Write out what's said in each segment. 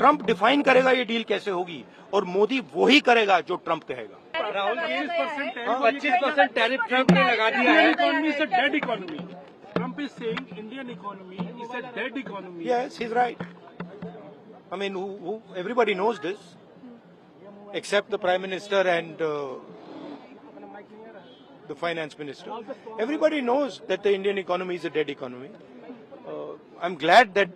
Trump define करेगा ये deal कैसे होगी और मोदी वही करेगा जो ट्रंप कहेगा। राहुल 25% टैरिफ ट्रंप ने लगा दिया है। Economy is a dead economy. Trump is saying Indian economy is a dead economy. Yes, he's right. I mean, everybody knows this, except the Prime Minister and the Finance Minister. Everybody knows that the Indian economy is a dead economy. I'm glad that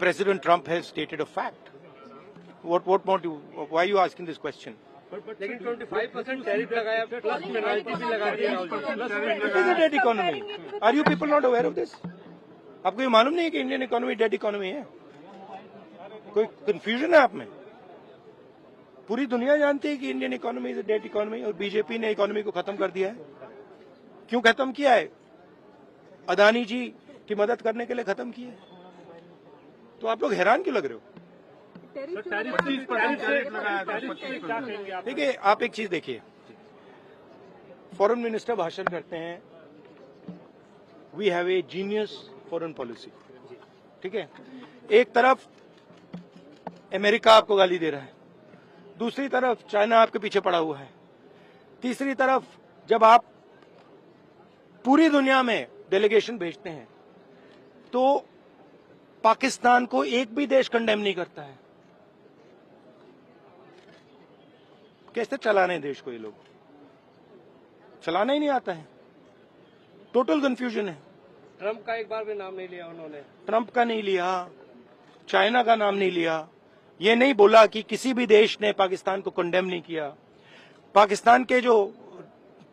President Trump has stated a fact. What more do? Why are you asking this question? लेकिन 25% tariff लगाया plus penalty भी लगा दी Rahul ji. It is a dead economy. Are you people not aware of this? आपको ये मालूम नहीं है कि इंडियन इकोनॉमी डेड इकोनॉमी है? कोई कंफ्यूजन है आप में? पूरी दुनिया जानती है कि Indian economy is a dead economy और बीजेपी ने इकोनॉमी को खत्म कर दिया है। क्यों खत्म किया है? अदानी जी की मदद करने के लिए खत्म किया है। तो आप लोग हैरान क्यों लग रहे हो? देखिए, आप एक चीज देखिए, फॉरेन मिनिस्टर भाषण करते हैं, we have a genius foreign policy, ठीक है। एक तरफ अमेरिका आपको गाली दे रहा है, दूसरी तरफ चाइना आपके पीछे पड़ा हुआ है, तीसरी तरफ जब आप पूरी दुनिया में डेलीगेशन भेजते हैं तो पाकिस्तान को एक भी देश कंडेम नहीं करता है। कैसे चलाने देश को? ये लोग चलाना ही नहीं आता है। टोटल कंफ्यूजन है। ट्रंप का एक बार भी नाम नहीं लिया उन्होंने। ट्रंप का नहीं लिया, चाइना का नाम नहीं लिया, ये नहीं बोला कि किसी भी देश ने पाकिस्तान को कंडेम नहीं किया। पाकिस्तान के जो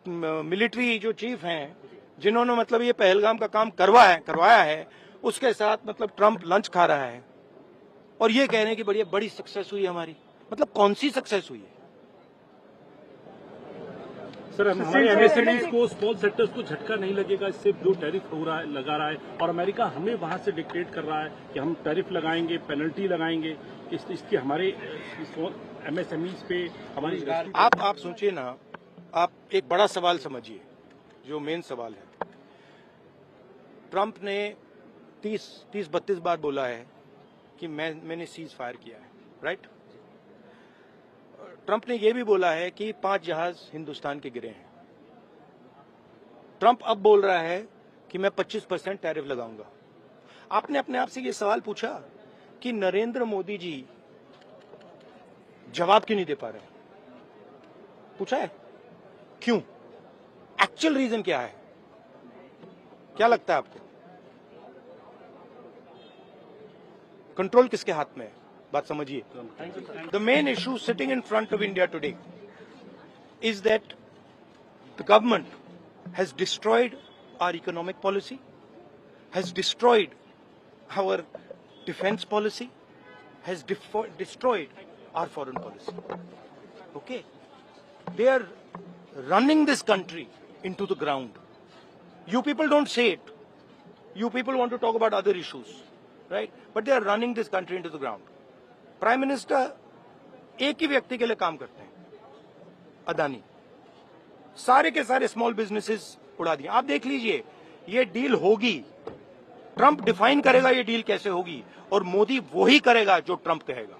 मिलिट्री जो चीफ हैं, जिन्होंने मतलब ये पहलगाम का काम करवाया है, उसके साथ मतलब ट्रंप लंच खा रहा है और ये कह रहे हैं कि बढ़िया बड़ी सक्सेस हुई हमारी। मतलब कौन सी सक्सेस हुई है? सर, हमारे एमएसएमईज को, स्मॉल सेक्टर्स को झटका नहीं लगेगा इससे जो टैरिफ हो रहा है, लगा रहा है, और अमेरिका हमें वहां से डिक्टेट कर रहा है कि हम टैरिफ लगाएंगे, पेनल्टी लगाएंगे, इसकी हमारे एमएसएमईज पे हमारी। आप सोचिए ना, आप एक बड़ा सवाल समझिए, जो मेन सवाल है। ट्रंप ने 30-32 बार बोला है कि मैंने सीज फायर किया है, राइट। ट्रंप ने यह भी बोला है कि 5 जहाज हिंदुस्तान के गिरे हैं। ट्रंप अब बोल रहा है कि मैं 25% टैरिफ लगाऊंगा। आपने अपने आप से ये सवाल पूछा कि नरेंद्र मोदी जी जवाब क्यों नहीं दे पा रहे? पूछा है क्यों? एक्चुअल रीजन क्या है? क्या लगता है आपको? कंट्रोल किसके हाथ में है? बात समझिए। The main issue sitting in front of India today is that the government has destroyed our economic policy, has destroyed our defence policy, has destroyed our foreign policy. Okay, they are running this country into the ground. You people don't say it. You people want to talk about other issues, right? But they are running this country into the ground. Prime Minister एक ही व्यक्ति के लिए काम करते हैं, अदानी। सारे के सारे स्मॉल बिजनेसेस उड़ा दिए। आप देख लीजिए, ये डील होगी, ट्रंप डिफाइन करेगा ये डील कैसे होगी और मोदी वही करेगा जो ट्रंप कहेगा।